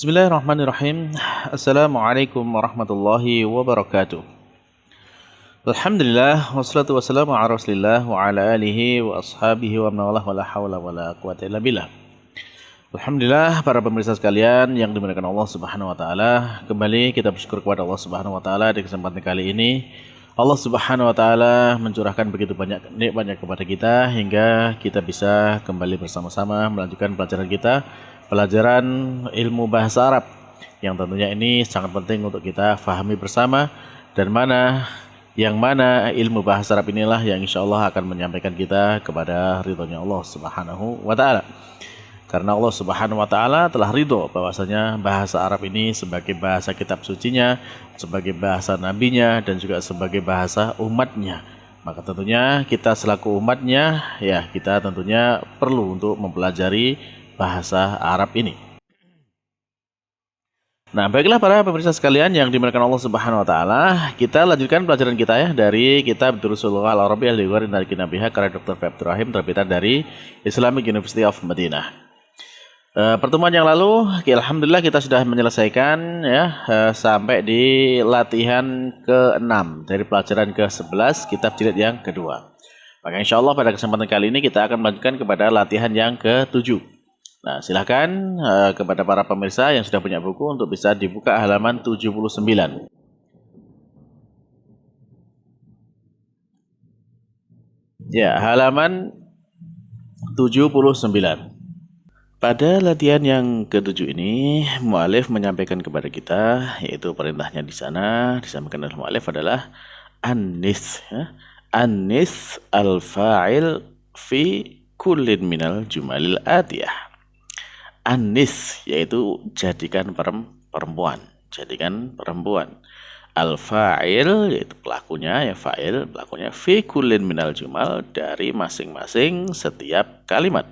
Bismillahirrahmanirrahim. Assalamualaikum warahmatullahi wabarakatuh. Alhamdulillah wassalatu wassalamu ala Rasulillah wa ala alihi wa ashabihi wa man walah wala haula wala quwata illa billah. Alhamdulillah para pemirsa sekalian yang dimuliakan Allah Subhanahu wa taala, kembali kita bersyukur kepada Allah Subhanahu wa taala di kesempatan kali ini. Allah Subhanahu wa taala mencurahkan begitu banyak nikmatnya kepada kita hingga kita bisa kembali bersama-sama melanjutkan pelajaran kita, pelajaran ilmu bahasa Arab yang tentunya ini sangat penting untuk kita fahami bersama, dan yang mana ilmu bahasa Arab inilah yang insya Allah akan menyampaikan kita kepada ridhonya Allah Subhanahu wa taala. Karena Allah Subhanahu wa taala telah ridho bahwasanya bahasa Arab ini sebagai bahasa kitab sucinya, sebagai bahasa nabinya, dan juga sebagai bahasa umatnya. Maka tentunya kita selaku umatnya, ya kita tentunya perlu untuk mempelajari bahasa Arab ini. Nah, baiklah para pemirsa sekalian yang dimuliakan Allah Subhanahu wa taala, kita lanjutkan pelajaran kita ya dari kitab Durusul Lughah Al-Arabiyyah li Ghairi Nabiha karya Dr. Faib Rahim, terbitan dari Islamic University of Madinah. Pertemuan yang lalu, alhamdulillah kita sudah menyelesaikan ya sampai di latihan ke-6 dari pelajaran ke-11 kitab jilid yang kedua. Maka insya Allah pada kesempatan kali ini kita akan melanjutkan kepada latihan yang ke-7. Nah, silahkan kepada para pemirsa yang sudah punya buku untuk bisa dibuka halaman 79. Ya, halaman 79. Pada latihan yang ke-7 ini, mu'alif menyampaikan kepada kita, yaitu perintahnya di sana, disampaikan oleh mu'alif adalah Anis, ya. Anis al-fa'il fi kullin minal jumalil atiyah. Anis, yaitu jadikan perempuan. Jadikan perempuan. Al-fa'il, yaitu pelakunya, ya fa'il, pelakunya fi kullin minal jumal, dari masing-masing setiap kalimat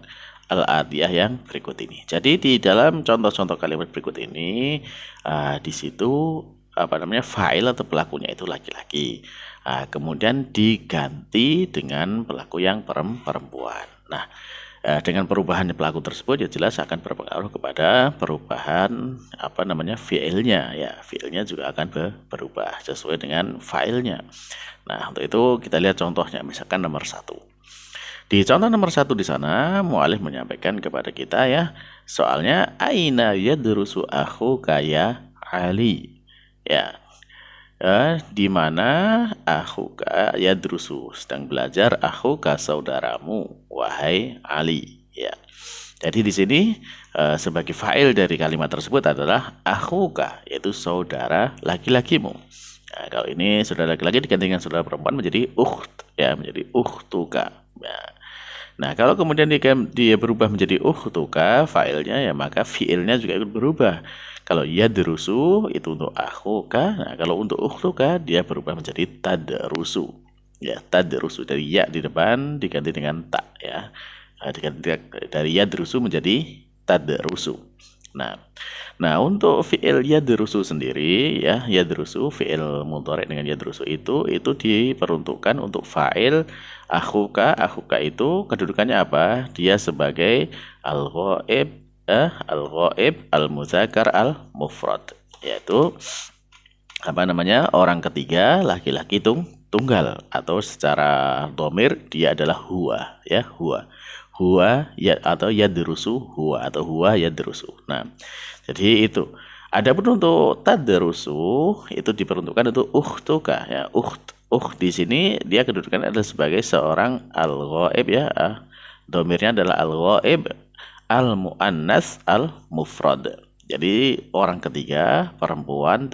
al-atiyah yang berikut ini. Jadi di dalam contoh-contoh kalimat berikut ini, di situ fa'il atau pelakunya itu laki-laki. Kemudian diganti dengan pelaku yang perempuan. Nah, dengan perubahan pelaku tersebut ya jelas akan berpengaruh kepada perubahan fi'ilnya. Ya, fi'ilnya juga akan berubah sesuai dengan fa'ilnya. Nah, untuk itu kita lihat contohnya, misalkan nomor 1. Di contoh nomor 1 di sana, mu'alif menyampaikan kepada kita ya, soalnya aina yadrusu akhuka ya Ali. Ya, di mana akhuka yadrusu, sedang belajar, akhuka saudaramu, wahai Ali. Ya. Jadi di sini sebagai fa'il dari kalimat tersebut adalah akhuka, yaitu saudara laki-lakimu. Nah, kalau ini saudara laki-laki diganti dengan saudara perempuan menjadi ukht, ya, menjadi ukhtuka. Nah, kalau kemudian dia berubah menjadi ukhtuka fa'ilnya, ya maka fi'ilnya juga ikut berubah. Kalau yadrusu itu untuk akhuka, nah kalau untuk ukhtuka dia berubah menjadi tadrusu. Ya, tadrusu, dari ya di depan diganti dengan ta, ya. Diganti dari yadrusu menjadi tadrusu. Nah, untuk fi'il yadrusu sendiri, ya, yadrusu, fi'il mudhari dengan yadrusu itu diperuntukkan untuk fa'il akhuka. Akhuka itu kedudukannya apa? Dia sebagai al-ghaib, al-muzakkar, al-mufrad, yaitu orang ketiga, laki-laki tunggal, atau secara dhamir dia adalah huwa, ya, huwa ya, atau yadrusu huwa, atau huwa yadrusu. Nah, jadi itu. Adapun untuk tadrusu itu diperuntukkan untuk ukhtuka, ya. Ukht di sini dia kedudukannya adalah sebagai seorang al-ghaib, ya. Dhamirnya adalah al-ghaib al-muannas al-mufrad. Jadi orang ketiga, perempuan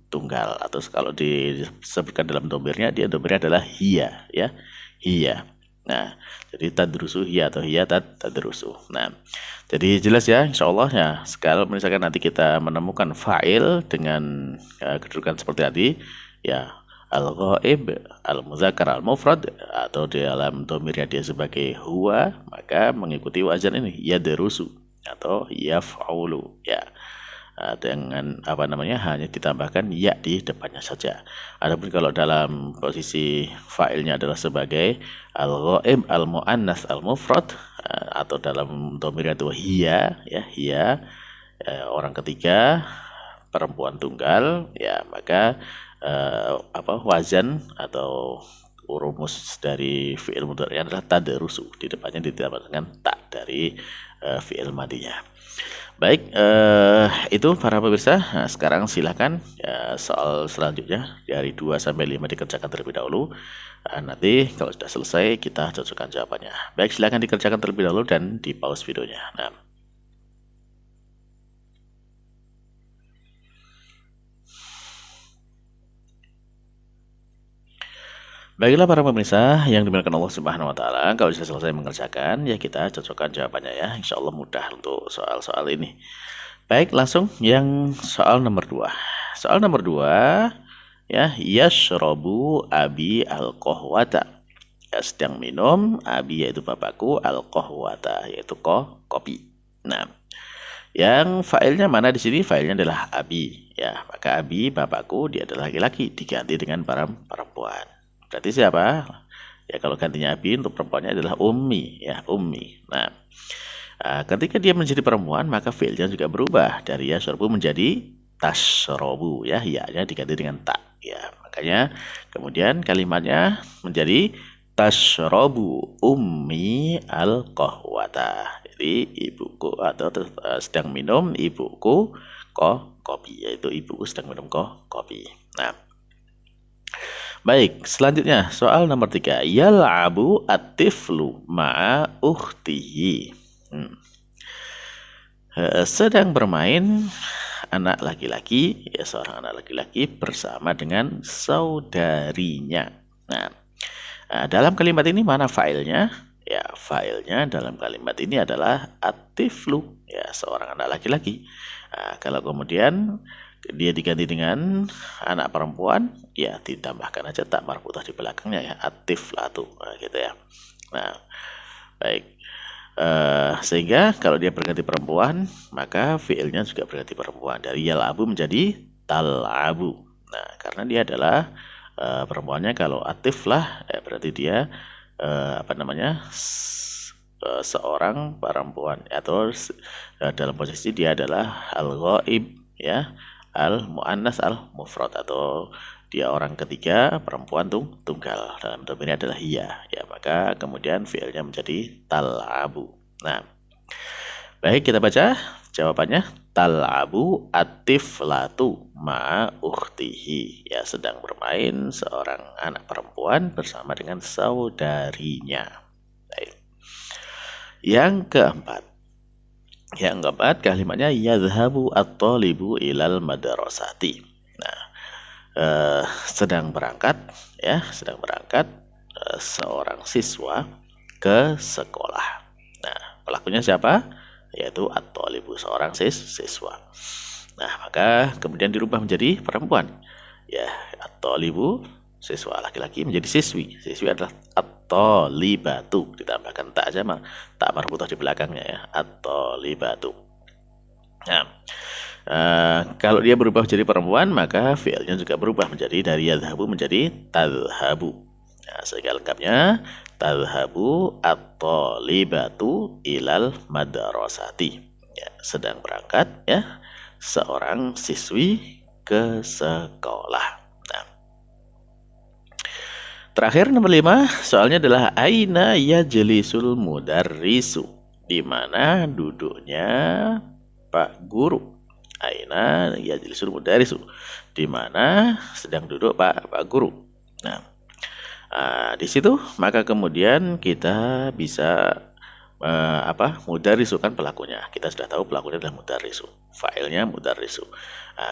tunggal, atau kalau disebutkan dalam dhamirnya adalah hiya, ya. Hiya. Nah, jadi tadrusu hiya atau hiya tadrusu. Nah, jadi jelas ya, insyaallah ya. Kalau misalkan nanti kita menemukan fa'il dengan kedudukan seperti tadi, ya, al-ghaib, al-muzakkar, al-mufrad, atau di dalam dhamirnya dia sebagai huwa, maka mengikuti wazan ini yadrusu atau yaf'ulu, ya. Dengan hanya ditambahkan ya di depannya saja. Adapun kalau dalam posisi fa'ilnya adalah sebagai al-ghaib, al-muannas, al-mufrad, atau dalam dhamirnya itu hiya, ya, hiya, orang ketiga, perempuan tunggal, ya maka wazan atau rumus dari fi'il mudhari adalah tadarusu, di depannya ditambah dengan tak dari fi'il madinya. Baik, itu para pemirsa. Nah, sekarang silakan soal selanjutnya dari 2 sampai 5 dikerjakan terlebih dahulu. Nanti kalau sudah selesai kita cocokkan jawabannya. Baik, silakan dikerjakan terlebih dahulu dan di pause videonya. Nah, baiklah para pemirsa yang dimuliakan Allah Subhanahu wa taala, kalau sudah selesai mengerjakan ya kita cocokkan jawabannya ya. Insya Allah mudah untuk soal-soal ini. Baik, langsung yang soal nomor 2. Soal nomor 2 ya, yashrabu abi al-qahwata. Ya, sedang minum abi yaitu bapakku, al-qahwata yaitu kopi. Nah, yang failnya mana di sini? Failnya adalah abi ya. Maka abi bapakku dia adalah laki-laki, diganti dengan perempuan. Berarti siapa? Ya kalau gantinya abi untuk perempuannya adalah ummi ya, ummi. Nah, ketika dia menjadi perempuan maka fi'ilnya juga berubah dari yashrabu menjadi tashrobu ya, ya-nya diganti dengan tak ya. Makanya kemudian kalimatnya menjadi tashrobu ummi al-qahwata. Jadi ibuku atau sedang minum ibuku kopi, yaitu ibuku sedang minum kopi. Nah, baik, selanjutnya soal nomor 3. Yal'abu at-tiflu ma'a ukhtihi. Sedang bermain anak laki-laki, ya seorang anak laki-laki bersama dengan saudarinya. Nah, dalam kalimat ini mana failnya? Ya, failnya dalam kalimat ini adalah at-tiflu, ya seorang anak laki-laki. Nah, kalau kemudian dia diganti dengan anak perempuan, ya ditambahkan aja tak marbutah di belakangnya ya, at-tiflatu, gitu ya. Nah, baik, sehingga kalau dia berganti perempuan maka fiilnya juga berganti perempuan, dari yal'abu menjadi tal'abu. Nah, karena dia adalah perempuannya, kalau atiflah berarti dia seorang perempuan, atau dalam posisi dia adalah al-ghaib ya, al-mu'annas al-mufrad, atau dia orang ketiga perempuan tunggal, dalam bentuk ini adalah hiya ya, maka kemudian fiilnya menjadi tal'abu. Nah, baik, kita baca jawabannya. Tal'abu at-tiflatu ma'a ukhtihi, ya sedang bermain seorang anak perempuan bersama dengan saudarinya. Baik. Yang keempat kalimatnya yadhhabu at-talibu ilal madrasati. Nah, sedang berangkat seorang siswa ke sekolah. Nah, pelakunya siapa? Yaitu at-talibu, seorang siswa. Nah, maka kemudian dirubah menjadi perempuan. Ya, at-talibu siswa laki-laki menjadi siswi. Siswi adalah at-talibatu, ditambahkan tak aja, tak marbutah di belakangnya ya, at-talibatu. Nah, kalau dia berubah menjadi perempuan maka fi'ilnya juga berubah menjadi dari yadhhabu menjadi tadhhabu. Nah, sehingga lengkapnya tadhhabu at-talibatu ilal madrasati, ya, sedang berangkat ya seorang siswi ke sekolah. Nah, terakhir nomor 5, soalnya adalah aina yajlisul mudarrisu, di mana duduknya Pak Guru. Aina yajlisul mudarrisu, di mana sedang duduk Pak Guru. Nah, di situ maka kemudian kita bisa mudarrisu kan pelakunya. Kita sudah tahu pelakunya adalah mudarrisu, failnya mudarrisu.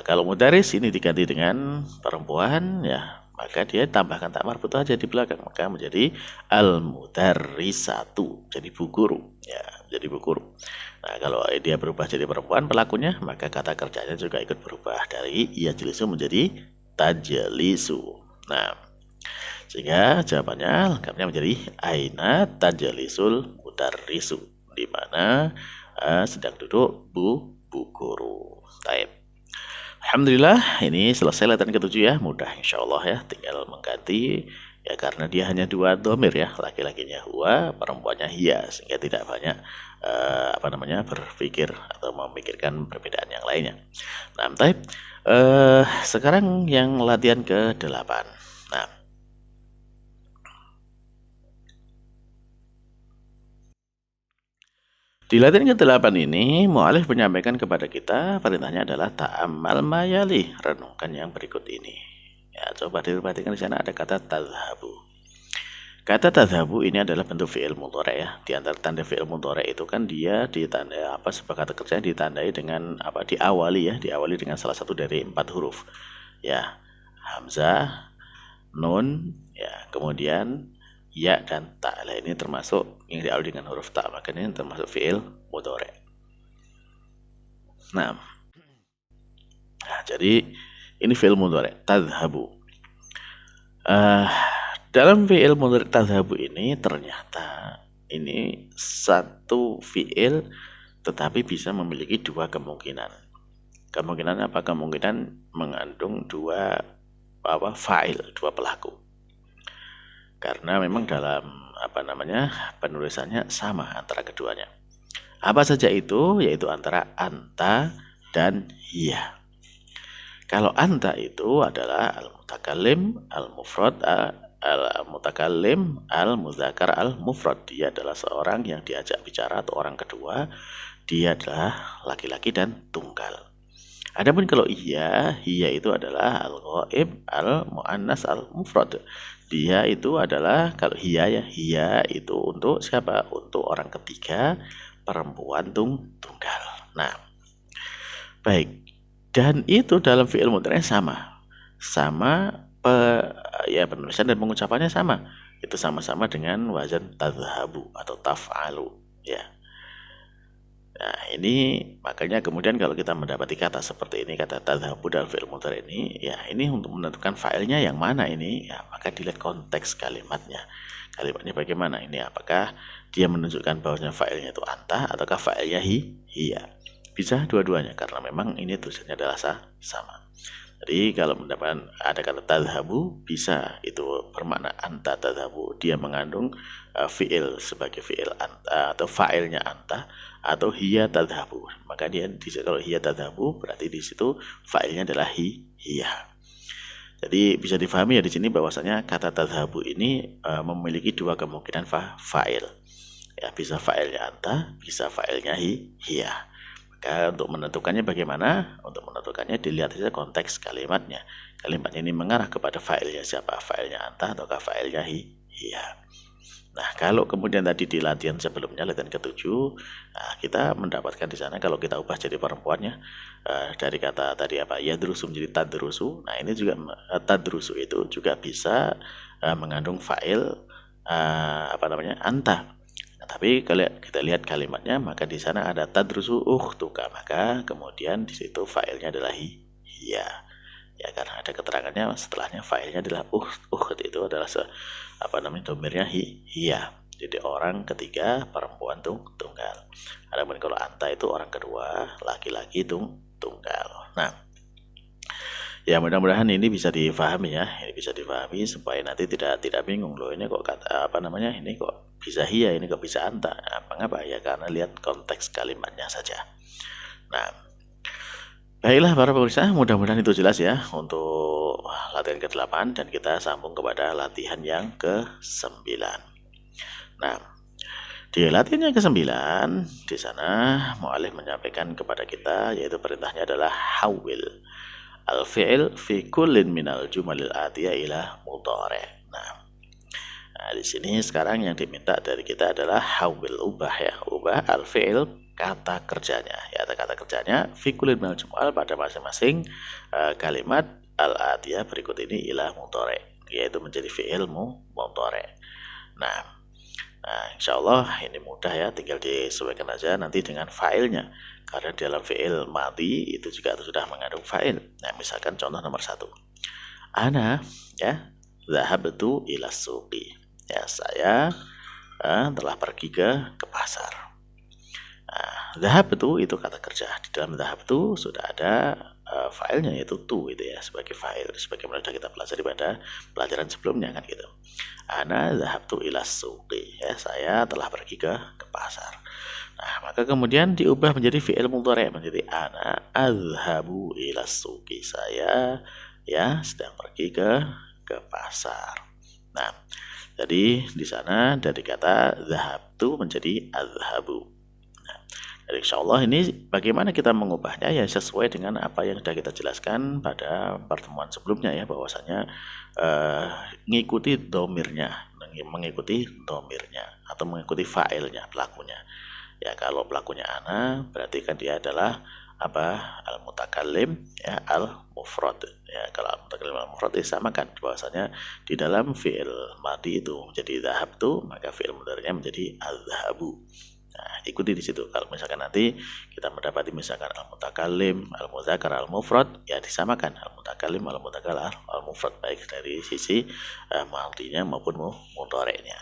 Kalau mudarris ini diganti dengan perempuan ya, maka dia tambahkan tak marbutah aja di belakang, maka menjadi al-mudarrisatu, jadi bu guru ya, jadi bu guru. Nah, kalau dia berubah jadi perempuan pelakunya, maka kata kerjanya juga ikut berubah dari yajlisu menjadi tajlisu. Nah, sehingga jawabannya lengkapnya menjadi aina tajlisul mudarrisu, di mana sedang duduk bu guru. Baik. Alhamdulillah, ini selesai latihan ke-7 ya, mudah insya Allah ya, tinggal mengganti Ya karena dia hanya dua dhamir ya, laki-lakinya huwa, perempuannya hiya, sehingga tidak banyak berpikir atau memikirkan perbedaan yang lainnya. Nah, sekarang yang latihan ke-8. Nah, di latihan ke-8 ini, mu'alif menyampaikan kepada kita, perintahnya adalah ta'ammal mayali, renungkan yang berikut ini. Ya, coba diperhatikan di sana ada kata tadhabu. Kata tadhabu ini adalah bentuk fi'il mudhari ya. Di antara tanda fi'il mudhari itu kan dia ditandai sebuah kata kerja ditandai dengan diawali dengan salah satu dari 4 huruf. Ya, hamzah, nun, ya, kemudian ya dan ta. Ini termasuk yang diawali dengan huruf ta, makanya ini termasuk fi'il mudhari. Nah, jadi ini fi'il mudhari tadhabu. Dalam fi'il mudhari tadhabu ini ternyata ini satu fi'il tetapi bisa memiliki dua kemungkinan. Kemungkinan apa? Kemungkinan mengandung dua fa'il, dua pelaku. Karena memang dalam penulisannya sama antara keduanya. Apa saja itu? Yaitu antara anta dan hiya. Kalau anta itu adalah al-mutakallim, al-mufrad, al-mutakallim, al-muzakkar, al-mufrad. Dia adalah seorang yang diajak bicara atau orang kedua. Dia adalah laki-laki dan tunggal. Adapun kalau hiya itu adalah al-ghaib, al-muannas, al-mufrad. Dia itu adalah kalau hiya itu untuk siapa? Untuk orang ketiga, perempuan tunggal. Nah, baik. Dan itu dalam fi'il mudhari sama penulisan dan pengucapannya sama. Itu sama-sama dengan wazan tadhabu atau taf'alu ya. Nah, ini makanya kemudian kalau kita mendapati kata seperti ini, kata tadhabu dalam fi'il mudhari ini, ya ini untuk menentukan fa'ilnya yang mana ini, ya maka dilihat konteks kalimatnya. Kalimatnya bagaimana ini? Apakah dia menunjukkan bahwasanya fa'ilnya itu anta ataukah fa'ilnya hiya? Bisa dua-duanya karena memang ini tulisannya adalah sama. Jadi kalau mendapatkan ada kata tadhabu, bisa itu bermakna anta tadhabu, dia mengandung fi'il sebagai fi'il anta atau fa'ilnya anta, atau hiya tadhabu. Maka dia kalau hiya tadhabu berarti di situ fa'ilnya adalah hiya. Jadi bisa difahami ya di sini bahwasanya kata tadhabu ini memiliki dua kemungkinan fa'il. Ya, bisa fa'ilnya anta, bisa fa'ilnya hiya. Untuk menentukannya bagaimana? Untuk menentukannya dilihat saja konteks kalimatnya. Kalimatnya ini mengarah kepada fa'ilnya siapa? Fa'ilnya anta ataukah fa'ilnya hiya. Nah, kalau kemudian tadi di latihan sebelumnya, latihan ke-7, kita mendapatkan di sana kalau kita ubah jadi perempuannya dari kata tadi yadrusu menjadi tadrusu. Nah, ini juga tadrusu itu juga bisa mengandung fa'il anta. Nah, tapi kalau kita lihat kalimatnya, maka di sana ada tadrusu ukhtuka, maka kemudian di situ fa'ilnya adalah hiya. Ya, karena ada keterangannya setelahnya fa'ilnya adalah ukht itu adalah domirnya hiya. Jadi orang ketiga, perempuan tunggal. Adapun kalau anta itu orang kedua, laki-laki tunggal. Nah, ya mudah-mudahan ini bisa difahami ya. Ini bisa difahami supaya nanti tidak bingung loh, ini kok kata ini kok bisa hiya, ini kok bisa anta. Mengapa? Ya karena lihat konteks kalimatnya saja. Nah, baiklah para pemirsa, mudah-mudahan itu jelas ya untuk latihan ke-8 dan kita sambung kepada latihan yang ke-9. Nah, di latihan yang ke-9 di sana mu'alif menyampaikan kepada kita yaitu perintahnya adalah hawil al-fi'il fi kullin minal jumalil atiyah ila mudhari'. Nah, di sini sekarang yang diminta dari kita adalah hawil, ubah al-fi'il kata kerjanya. Ya, kata kerjanya fi kullin minal jumal pada masing-masing kalimat al-atiyah berikut ini ila mudhari', yaitu menjadi fi'il mudhari'. Nah, insyaallah ini mudah ya, tinggal disesuaikan aja nanti dengan fa'ilnya. Karena dalam fi'il madhi itu juga sudah mengandung fa'il. Nah, misalkan contoh nomor 1. Ana zahabtu ila suqi. Ya, saya telah pergi ke pasar. Zahabtu itu kata kerja. Di dalam zahabtu sudah ada filenya yaitu tu itu ya sebagai file sebagaimana sudah kita pelajari pada pelajaran sebelumnya kan gitu. Ana zahabtu ila suqi ya saya telah pergi ke pasar. Nah, maka kemudian diubah menjadi fi'il mudhari' menjadi ana azhabu ila suqi saya ya sedang pergi ke pasar. Nah, jadi di sana dari kata zahabtu menjadi azhabu. Jadi insya Allah ini bagaimana kita mengubahnya ya sesuai dengan apa yang sudah kita jelaskan pada pertemuan sebelumnya ya bahwasanya mengikuti domirnya atau mengikuti fa'ilnya pelakunya. Ya kalau pelakunya ana berarti kan dia adalah apa al-mutakallim ya al-mufrad ya kalau al-mutakallim al-mufrad disamakan bahwasanya di dalam fi'il madhi itu menjadi dhahabtu maka fi'il mudhari'nya menjadi azhabu. Nah, ikuti di situ. Kalau misalkan nanti kita mendapati misalkan al-mutakallim, al-mudzakkar, al-mufrad, ya disamakan al-mutakallim, al-mudzakkar, al-mufrad baik dari sisi madhinya maupun mudhari'nya.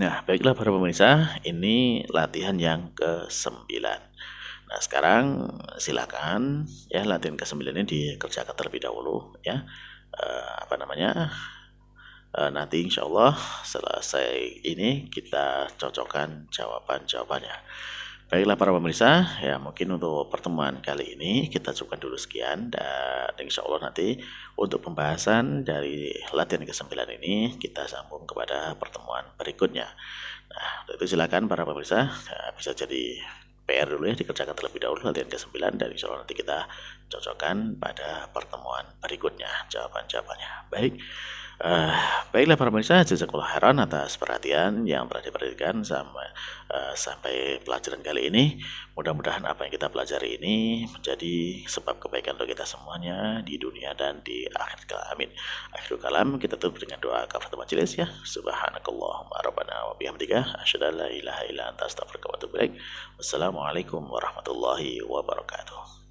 Nah, baiklah para pemirsa, ini latihan yang ke-9. Nah, sekarang silakan ya latihan ke-9 ini dikerjakan terlebih dahulu ya. Nanti insya Allah selesai ini kita cocokkan jawaban-jawabannya. Baiklah para pemirsa, ya mungkin untuk pertemuan kali ini kita cukupkan dulu sekian dan insya Allah nanti untuk pembahasan dari latihan ke-9 ini kita sambung kepada pertemuan berikutnya. Nah, itu silakan para pemirsa bisa jadi PR dulu ya dikerjakan terlebih dahulu latihan ke-9 dan insya Allah nanti kita cocokkan pada pertemuan berikutnya jawaban-jawabannya. Baiklah para pemirsa, jazakallahu khairan atas perhatian yang telah diperhatikan sampai pelajaran kali ini. Mudah-mudahan apa yang kita pelajari ini menjadi sebab kebaikan untuk kita semuanya di dunia dan di akhirat kelak. Amin. Akhirul kalam kita tutup dengan doa kafaratul majelis ya. Subhanakallahumma rabbana wa bihamdika asyhadu an la ilaha illa anta astaghfiruka wa atubu ilaik. Wassalamualaikum warahmatullahi wabarakatuh.